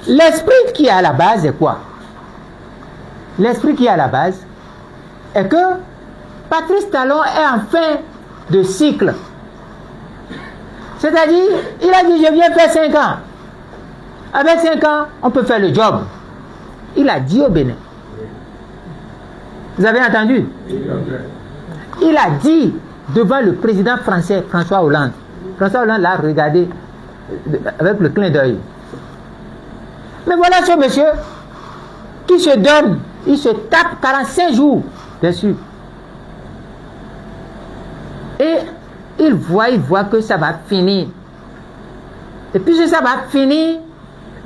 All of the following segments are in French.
L'esprit qui est à la base est quoi? L'esprit qui est à la base est que Patrice Talon est en fin de cycle. C'est-à-dire, il a dit, je viens faire 5 ans. Avec 5 ans, on peut faire le job. Il a dit au Bénin. Vous avez entendu? Il a dit devant le président français, François Hollande. François Hollande l'a regardé avec le clin d'œil. Mais voilà ce monsieur qui se donne, il se tape 45 jours dessus. Et il voit que ça va finir. Et puisque ça va finir,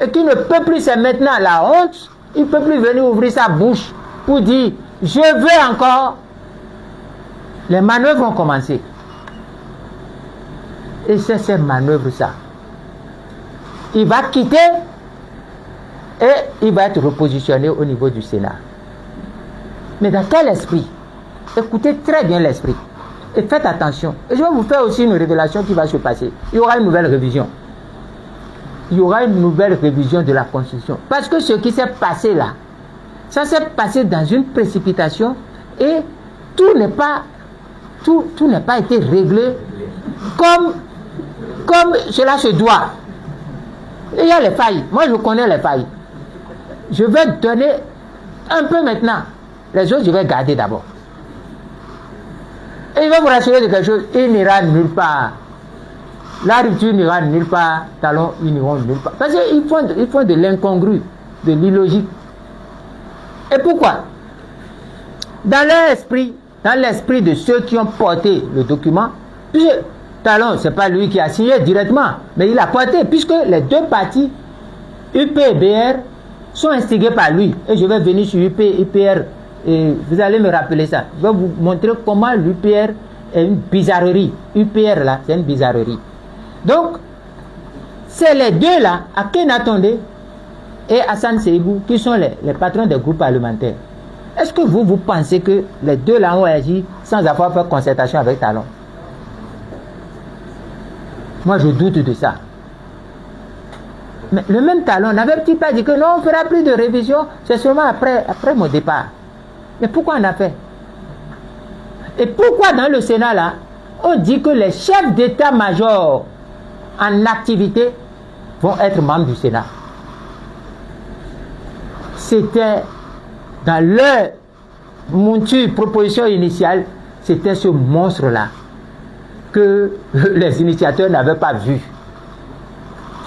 et qu'il ne peut plus, c'est maintenant la honte, il ne peut plus venir ouvrir sa bouche pour dire, je veux encore. Les manœuvres vont commencer. Et c'est ces manœuvres ça. Il va quitter et il va être repositionné au niveau du Sénat. Mais dans quel esprit? Écoutez très bien l'esprit. Et faites attention. Et je vais vous faire aussi une révélation qui va se passer. Il y aura une nouvelle révision. Il y aura une nouvelle révision de la Constitution. Parce que ce qui s'est passé là, ça s'est passé dans une précipitation et tout n'a pas été réglé comme cela se doit. Et il y a les failles. Moi, je connais les failles. Je vais donner un peu maintenant. Les autres, je vais garder d'abord. Et il va vous rassurer de quelque chose. Il n'ira nulle part. La rupture n'ira nulle part. Talon, ils n'iront nulle part. Parce qu'ils font de l'incongru, de l'illogique. Et pourquoi? Dans leur esprit, dans l'esprit de ceux qui ont porté le document, puisque Talon, ce n'est pas lui qui a signé directement, mais il a porté, puisque les deux partis, UP et BR, sont instigés par lui. Et je vais venir sur UPR, et vous allez me rappeler ça. Je vais vous montrer comment l'UPR est une bizarrerie. UPR là, c'est une bizarrerie. Donc, c'est les deux là, Akhenatonde et Hassan Seibou, qui sont les patrons des groupes parlementaires. Est-ce que vous pensez que les deux là ont agi sans avoir fait concertation avec Talon? Moi, je doute de ça. Mais le même Talon n'avait-il pas dit que non, on ne fera plus de révision, c'est seulement après mon départ? Mais pourquoi on a fait? Et pourquoi dans le Sénat là, on dit que les chefs d'état-major en activité vont être membres du Sénat? C'était dans leur monture, proposition initiale, c'était ce monstre-là que les initiateurs n'avaient pas vu.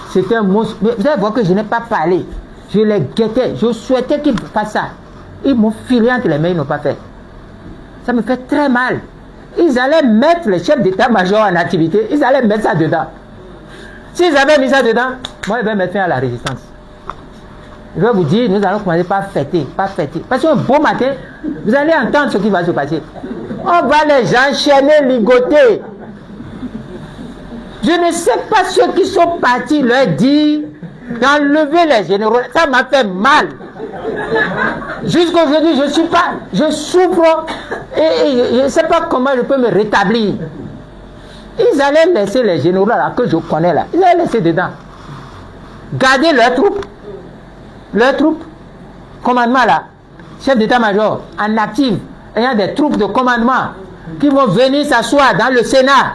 C'était un monstre. Mais vous allez voir que je n'ai pas parlé. Je les guettais. Je souhaitais qu'ils fassent ça. Ils m'ont filé entre les mains, ils n'ont pas fait. Ça me fait très mal. Ils allaient mettre les chefs d'état-major en activité. Ils allaient mettre ça dedans. S'ils avaient mis ça dedans, moi, je vais mettre fin à la résistance. Je vais vous dire, nous allons commencer par fêter, Parce qu'un beau matin, vous allez entendre ce qui va se passer. On va les enchaîner, ligoter. Je ne sais pas ceux qui sont partis leur dire d'enlever les généraux. Ça m'a fait mal. Jusqu'aujourd'hui, je souffre et je ne sais pas comment je peux me rétablir. Ils allaient laisser les généraux là que je connais là. Ils allaient laisser dedans. Garder leurs troupes, commandement là, chef d'état-major, en actif, ayant des troupes de commandement qui vont venir s'asseoir dans le Sénat.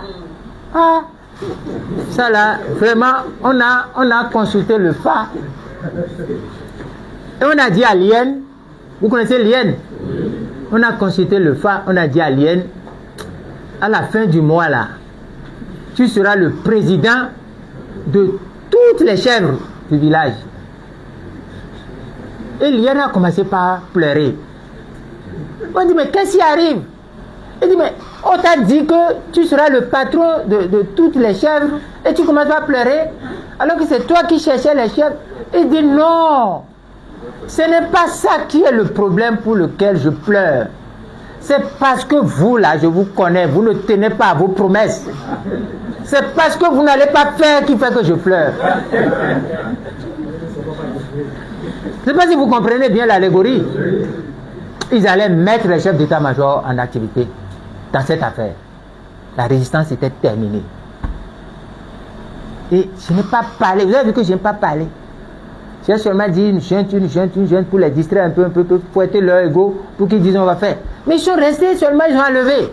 Ah, ça là, vraiment, on a consulté le FA. Et on a dit à Lien, vous connaissez Lien? On a consulté le FA, on a dit à Lien, à la fin du mois là, tu seras le président de toutes les chèvres du village. Et Lien a commencé par pleurer. On dit, mais qu'est-ce qui arrive? Il dit, mais on t'a dit que tu seras le patron de toutes les chèvres et tu commences à pleurer alors que c'est toi qui cherchais les chèvres. Il dit, non, ce n'est pas ça qui est le problème pour lequel je pleure. C'est parce que vous là, je vous connais, vous ne tenez pas à vos promesses. C'est parce que vous n'allez pas faire qui fait que je pleure. Je ne sais pas si vous comprenez bien l'allégorie. Ils allaient mettre les chefs d'état-major en activité dans cette affaire. La résistance était terminée. Et je n'ai pas parlé. Vous avez vu que je n'ai pas parlé. J'ai seulement dit une junte pour les distraire un peu, fouetter leur ego pour qu'ils disent on va faire. Mais ils sont restés seulement, ils ont enlevé.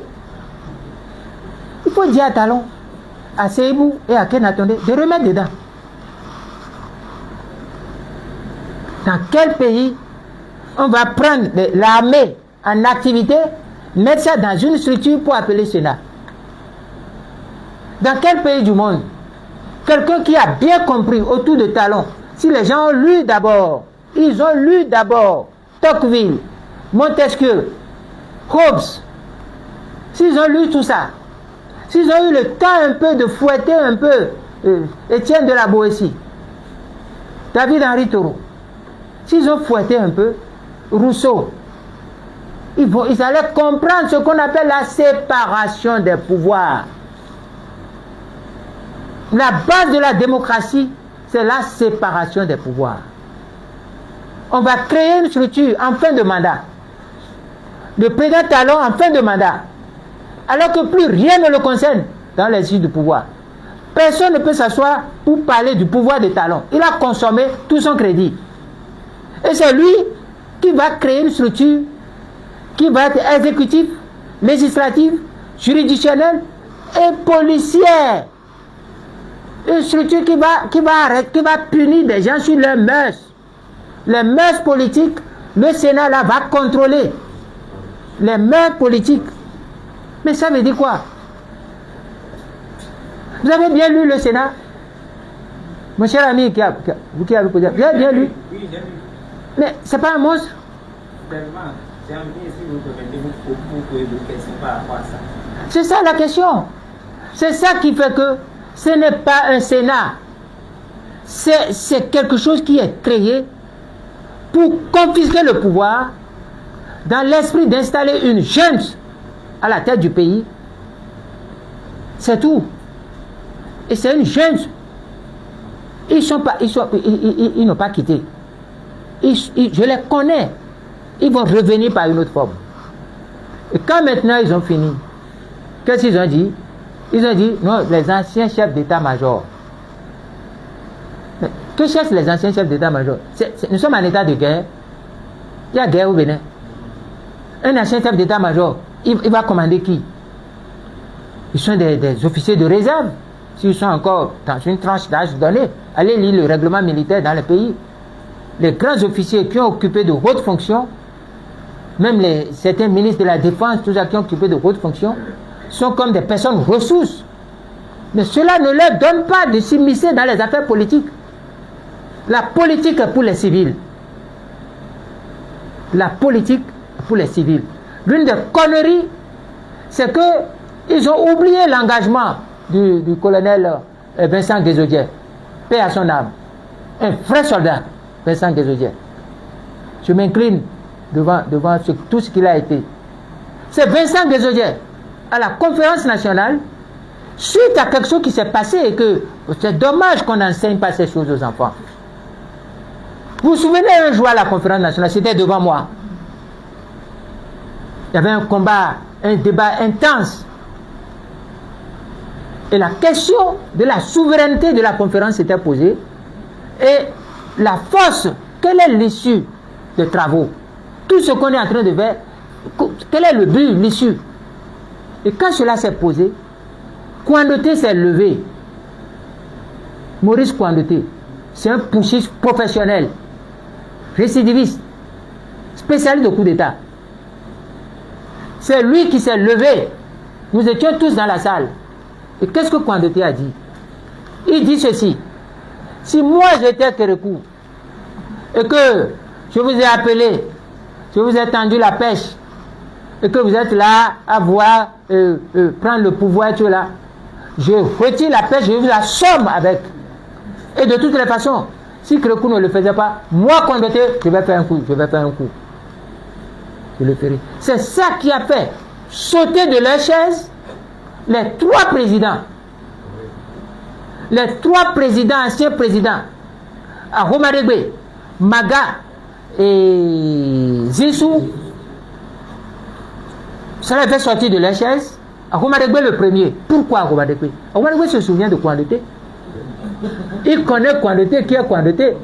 Il faut dire à Talon, à Seibou et à Kenatonde de remettre dedans. Dans quel pays on va prendre l'armée en activité, mettre ça dans une structure pour appeler Sénat? Dans quel pays du monde? Quelqu'un qui a bien compris autour de Talon, si les gens ont lu d'abord, ils ont lu d'abord Tocqueville, Montesquieu, Hobbes, s'ils ont lu tout ça, s'ils ont eu le temps un peu de fouetter un peu Étienne de la Boétie, David-Henri Thoreau, s'ils ont fouetté un peu Rousseau, ils allaient comprendre ce qu'on appelle la séparation des pouvoirs. La base de la démocratie, c'est la séparation des pouvoirs. On va créer une structure en fin de mandat. Le président Talon en fin de mandat. Alors que plus rien ne le concerne dans l'exercice du pouvoir. Personne ne peut s'asseoir pour parler du pouvoir de Talon. Il a consommé tout son crédit. Et c'est lui qui va créer une structure qui va être exécutive, législative, juridictionnelle et policière. Une structure qui va punir des gens sur leurs mœurs. Les mœurs politiques, le Sénat là va contrôler les mœurs politiques. Mais ça veut dire quoi? Vous avez bien lu le Sénat? Mon cher ami vous qui avez posé, vous avez bien lu? Oui, j'ai lu. Mais c'est pas un monstre? C'est ça la question. C'est ça qui fait que ce n'est pas un Sénat. C'est quelque chose qui est créé pour confisquer le pouvoir dans l'esprit d'installer une junte à la tête du pays. C'est tout. Et c'est une junte. Ils n'ont pas quitté. Je les connais. Ils vont revenir par une autre forme. Et quand maintenant ils ont fini, qu'est-ce qu'ils ont dit? Ils ont dit, non, les anciens chefs d'état-major. Mais que cherchent les anciens chefs d'état-major? Nous sommes en état de guerre. Il y a guerre au Bénin. Un ancien chef d'état-major, il va commander qui? Ils sont des officiers de réserve. S'ils sont encore dans une tranche d'âge donnée, allez lire le règlement militaire dans le pays. Les grands officiers qui ont occupé de hautes fonctions, même certains ministres de la Défense, tous ceux qui ont occupé de hautes fonctions, sont comme des personnes ressources. Mais cela ne leur donne pas de s'immiscer dans les affaires politiques. La politique est pour les civils. La politique est pour les civils. L'une des conneries, c'est qu'ils ont oublié l'engagement du colonel Vincent Guézodier. Paix à son âme. Un vrai soldat, Vincent Guézodier. Je m'incline devant tout ce qu'il a été. C'est Vincent Guézodier, à la conférence nationale, suite à quelque chose qui s'est passé et que c'est dommage qu'on n'enseigne pas ces choses aux enfants. Vous vous souvenez un jour à la conférence nationale, c'était devant moi. Il y avait un combat, un débat intense. Et la question de la souveraineté de la conférence s'était posée. Et la force, quelle est l'issue des travaux? Tout ce qu'on est en train de faire, quel est le but, l'issue? Et quand cela s'est posé, Kouandoté s'est levé. Maurice Kouandoté, c'est un putschiste professionnel, récidiviste, spécialiste de coup d'État. C'est lui qui s'est levé. Nous étions tous dans la salle. Et qu'est-ce que Kouandoté a dit? Il dit ceci: si moi j'étais Kérékou et que je vous ai appelé, je vous ai tendu la pêche et que vous êtes là à voir prendre le pouvoir, tout là, je retire la pêche, je vous assomme avec. Et de toutes les façons, si Kérékou ne le faisait pas, moi Kouandoté, je vais faire un coup, je le ferai. C'est ça qui a fait sauter de leur chaise les trois présidents. Les trois présidents, anciens présidents, Ahomaregbe, Maga et Zissou, ça les fait sortir de leur chaise. Ahomaregbe le premier. Pourquoi Ahomaregbe? Ahomaregbe se souvient de Kouandoté. Il connaît Kouandoté, qui est Kouandoté.